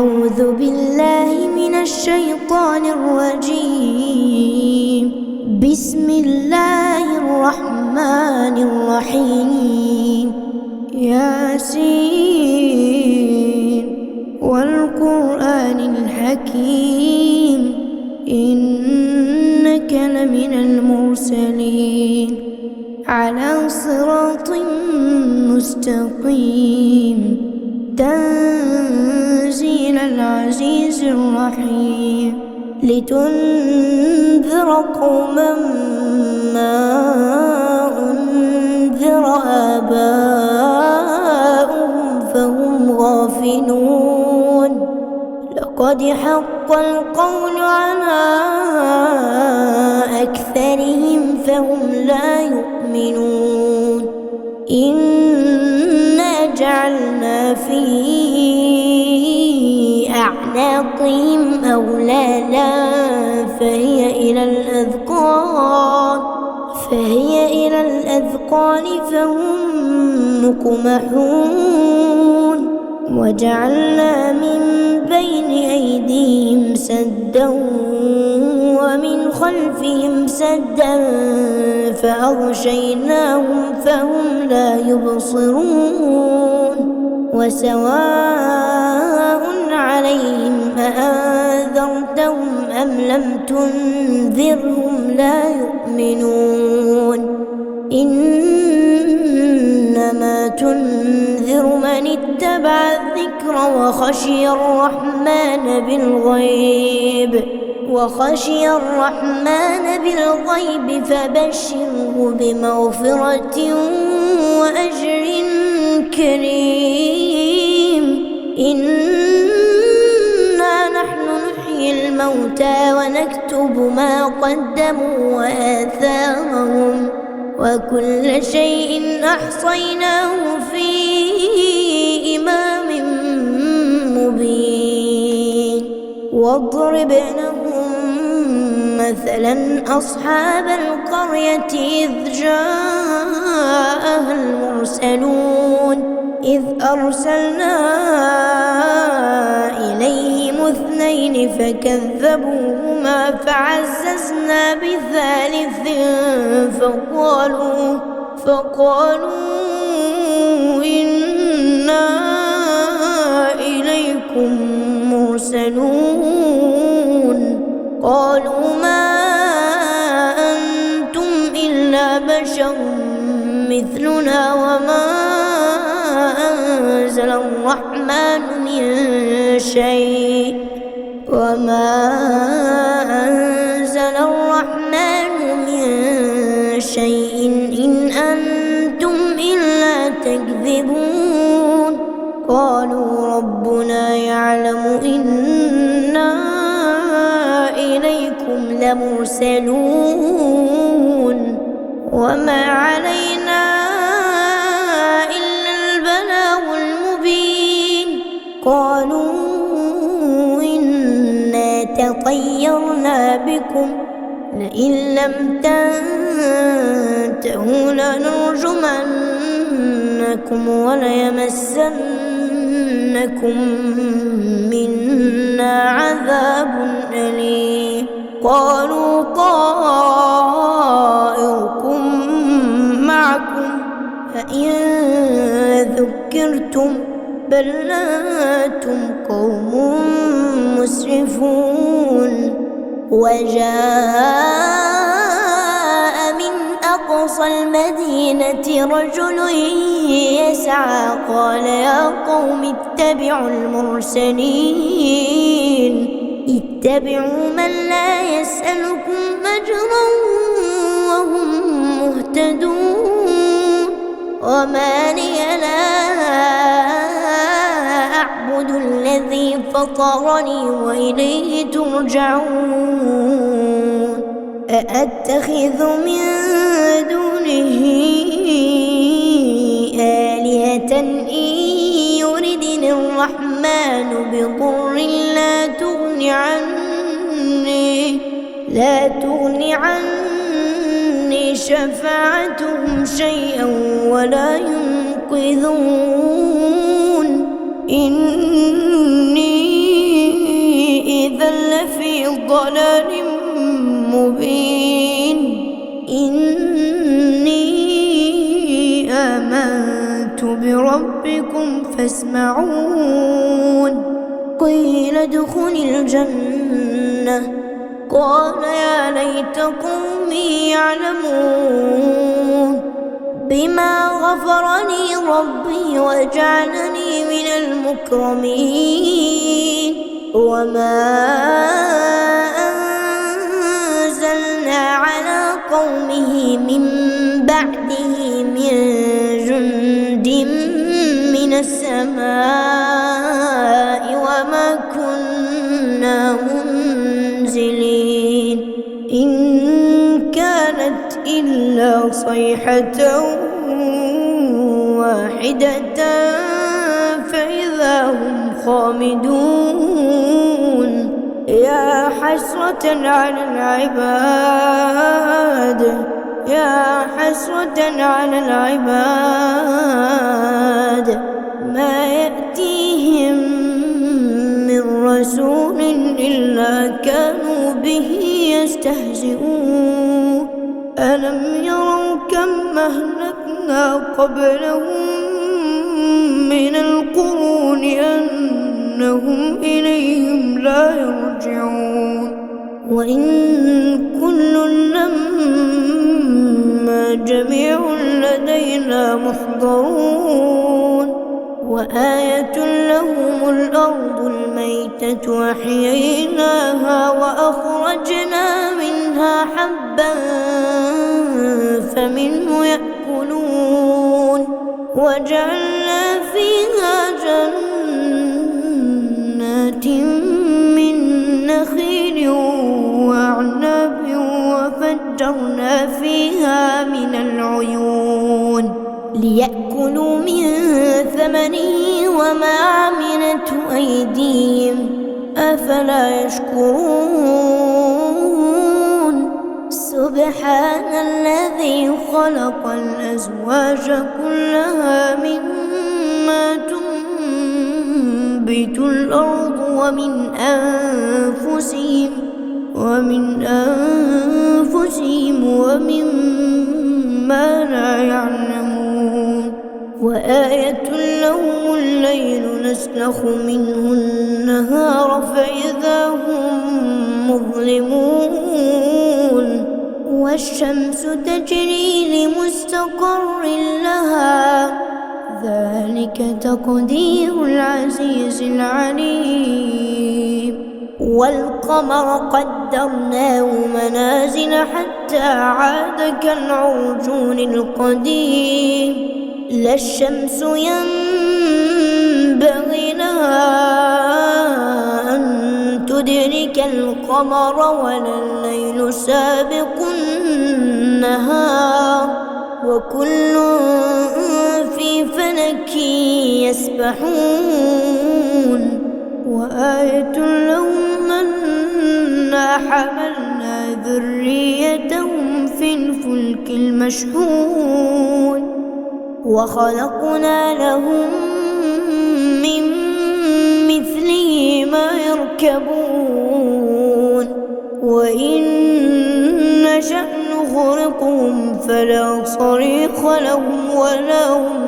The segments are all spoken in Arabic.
أعوذ بالله من الشيطان الرجيم. بسم الله الرحمن الرحيم. ياسين والقرآن الحكيم إنك لمن المرسلين على صراط مستقيم تنزيل العزيز الرحيم لتنذر قوما ما أنذر آباؤهم فهم غافلون. لقد حق القول على أكثرهم فهم لا يؤمنون. إنا جعلنا في أعناقهم أغلالا فهي إلى الأذقان فهم مقمحون. وجعلنا من بين أيديهم سدا ومن خلفهم سدا فأغشيناهم فهم لا يبصرون. وسواء عليهم أأنذرتهم أم لم تنذرهم لا يؤمنون. إنما تنذر من اتبع الذكر وخشي الرحمن بالغيب فبشره بمغفرة وأجر كريم. إنا نحن نحيي الموتى ونكتب ما قدموا وآثارهم وكل شيء أحصيناه في إمام مبين. واضرب لهم مثلا أصحاب القرية إذ جاءها المرسلون إذ أرسلنا إليهم 2 فكذبوهما فعززنا بثالث فقالوا إنا إليكم مرسلون. قالوا ما أنتم إلا بشر مثلنا وما أنزل الرحمن من شيء إن أنتم إلا تكذبون. قالوا ربنا يعلم إنا إليكم لمرسلون وما علينا إلا البلاغ المبين. قالوا إنا تطيرنا بكم لئن لم تنتهوا لنرجمنكم وليمسنكم منا عذاب أليم. قالوا طائركم معكم فإن ذكرتم بل أنتم قوم مسرفون. وجاء من أقصى المدينة رجل يسعى قال يا قوم اتبعوا المرسلين اتبعوا من لا يسألكم أجرا وهم مهتدون. وما لي لا أعبد الذي فطرني وإليه ترجعون. أأتخذ من دونه آلهة إن يردني الرحمن بضر لا تغني عني شفاعتهم شيئا ولا ينقذون. إني ضلال مبين. إني آمنت بربكم فاسمعون. قيل ادخل الجنة قال يا ليت قومي يعلمون بما غفر لي ربي وجعلني من المكرمين. وما أنزلنا على قومه من بعده من جند من السماء وما كنا منزلين. إن كانت إلا صيحة واحدة فإذا هم خامدون. يا حسرة على العباد، يا حسرة على العباد، ما يأتيهم من رسول إلا كانوا به يستهزئون. ألم يروا كم أهلكنا قبلهم من القرون أنهم إليهم لا يرجعون. وإن كل لما جميع لدينا محضرون. وآية لهم الأرض الميتة أحييناها وأخرجنا منها حبا فمنه يأكلون. وجعلنا فيها جنات من نخيل وأعناب وفجرنا فيها من العيون ليأكلوا من ثمره وما عملته أيديهم أفلا يشكرون. سبحان الذي خلق الأزواج كلها مما تنبت الأرض ومن أنفسهم ومما لا يعلمون. وآية لهم الليل نسلخ منه النهار فإذا هم مظلمون. والشمس تجري لمستقر لها ذلك تقدير العزيز العليم. والقمر قدرناه منازل حتى عاد كالعرجون القديم. لا الشمس ينبغي لها أن تدرك القمر ولا الليل سابق النهار وكل في فلك يسبحون. وآية لهم أنا حملنا ذريتهم في الفلك المشحون وخلقنا لهم من مثله ما يركبون. وإن نشأ نغرقهم فلا صريخ لهم ولا هم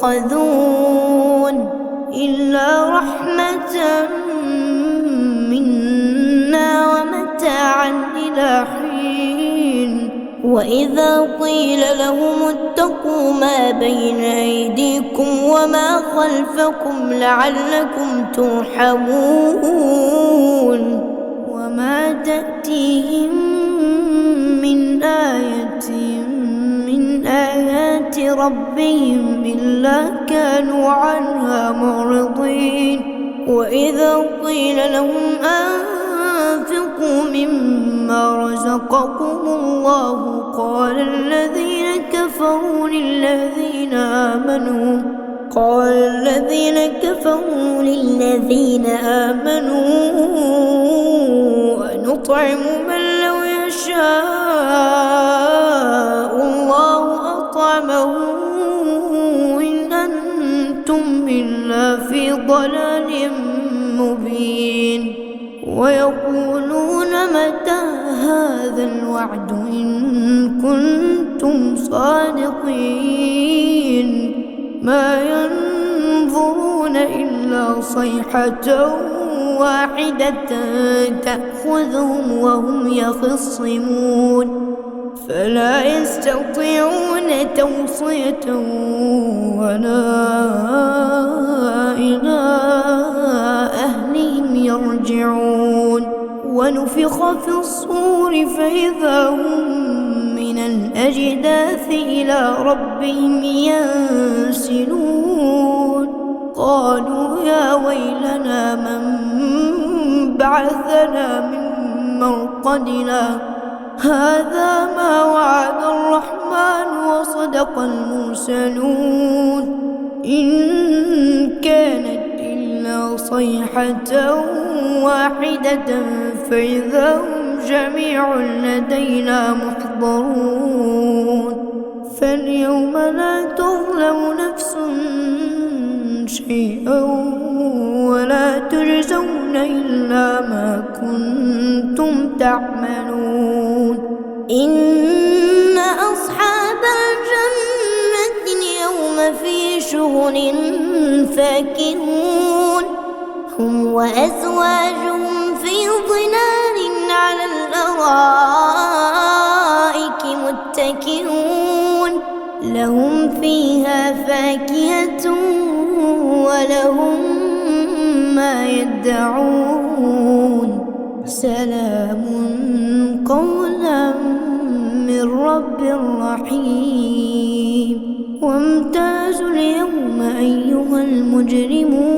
ينقذون إلا رحمة منا ومتاعا إلى حين. وإذا قيل لهم اتقوا ما بين أيديكم وما خلفكم لعلكم ترحمون. وما تأتيهم من آية من آيات ربهم إلا كانوا عنها معرضين. وإذا قيل لهم أنفقوا مما رزقكم الله قال الذين كفروا للذين آمنوا أنطعم من لو يشاء الله أطعمه إن أنتم إلا في ضلال مبين. ويقولون متى هذا الوعد إن كنتم صادقين ما ينظرون إلا صيحة واحدة تأخذهم وهم يخصمون فلا يستطيعون توصية ولا إلى أهلهم يرجعون ونفخ في الصور فإذا هم من الأجداث إلى ربهم ينسلون قالوا يا ويلنا من بعثنا من مرقدنا هذا ما وعد الرحمن وصدق المرسلون إن كانت إلا صيحة واحدة فإذا هم جميع لدينا محضرون فاليوم لا تظلم نفس شيئا ولا تجزون إلا ما كنتم تعملون إن أصحاب الجنة اليوم في شغل فاكهون هم وأزواجهم في ظلال على الأرائك متكئون لهم فيها فاكهة ولهم ما يدعون سلام قولا من رب رحيم وامتازوا اليوم أيها المجرمون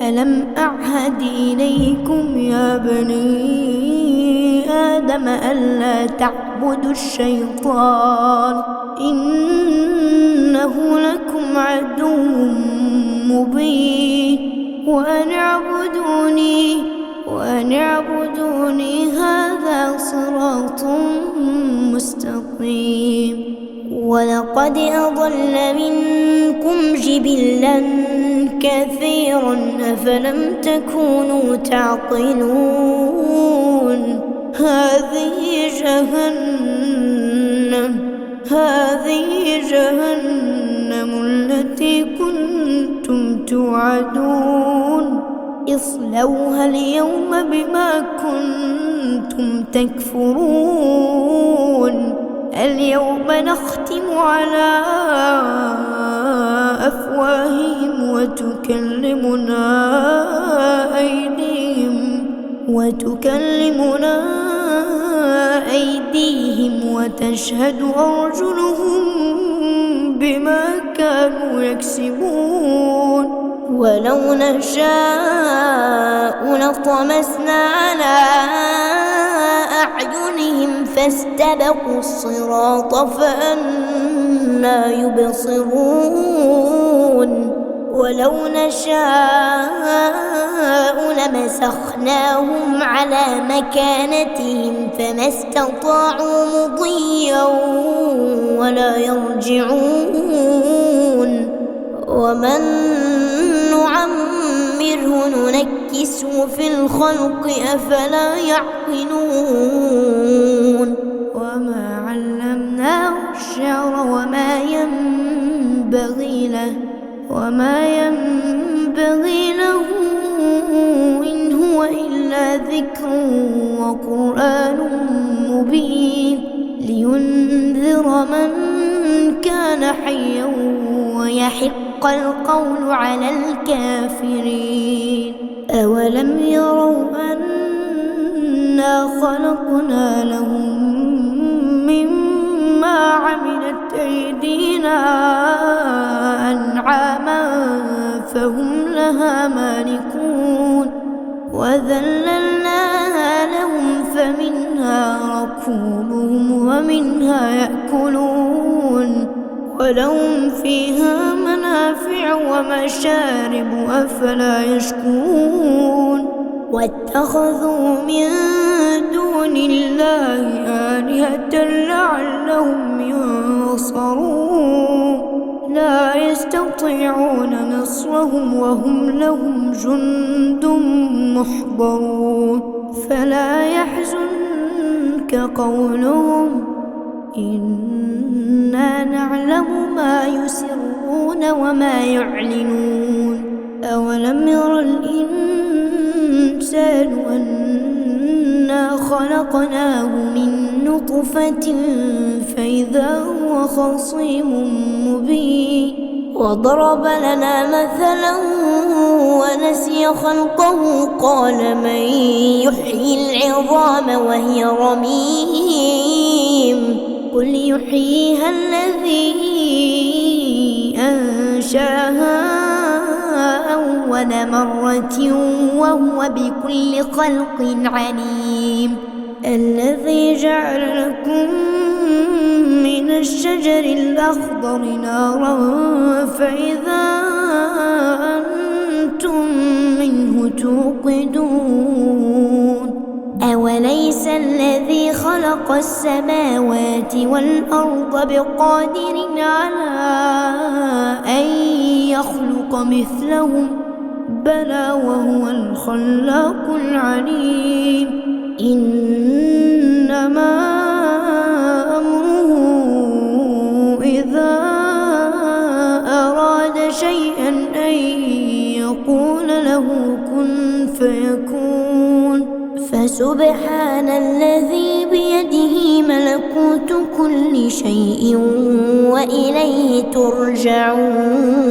ألم أعهد إليكم يا بني آدم ألا تعبدوا الشيطان إنه لكم عدو مبين وأن اعبدوني هذا صراط مستقيم ولقد أضل منكم جبلا كثيرا أفلم تكونوا تعقلون هذه جهنم التي كنتم توعدون اصلوها اليوم بما كنتم تكفرون اليوم نختم على أفواههم وتكلمنا أيديهم وتشهد أرجلهم بما كانوا يكسبون ولو نشاء لطمسنا على أعينهم فاستبقوا الصراط فأنى يبصرون ولو نشاء لمسخناهم على مكانتهم فما استطاعوا مضيا ولا يرجعون ومن نعمره ننكسه في الخلق أفلا يعقلون وما علمناه الشعر وما ينبغي له إن هو إلا ذكر وقرآن مبين لينذر من كان حيا ويحق القول على الكافرين أولم يروا أنا خلقنا لهم مما عملت أيدينا أنعاما فهم لها مالكون وذللناها لهم فمنها ركوبهم ومنها يأكلون ولهم فيها منافع ومشارب أفلا يشكرون واتخذوا من دون الله آلهة لعلهم ينصرون لا يستطيعون نصرهم وهم لهم جند محضرون فلا يحزنك قولهم إنا نعلم ما يسرون وما يعلنون أولم ير الإنسان أنا خلقناه من نطفة فإذا هو خصيم مبين وضرب لنا مثلا ونسي خلقه قال من يحيي العظام وهي رميم قل يحييها الذي أنشاها أول مرة وهو بكل خلق عليم الذي جعل لكم من الشجر الأخضر نارا فإذا أنتم منه توقدون أوليس الذي خلق السماوات والأرض بقادر على أن يخلق مثلهم بلى وهو الخلاق العليم إنما أمره إذا أراد شيئا أن يقول له كن فيكون فسبحان الذي بيده ملكوت كل شيء وإليه ترجعون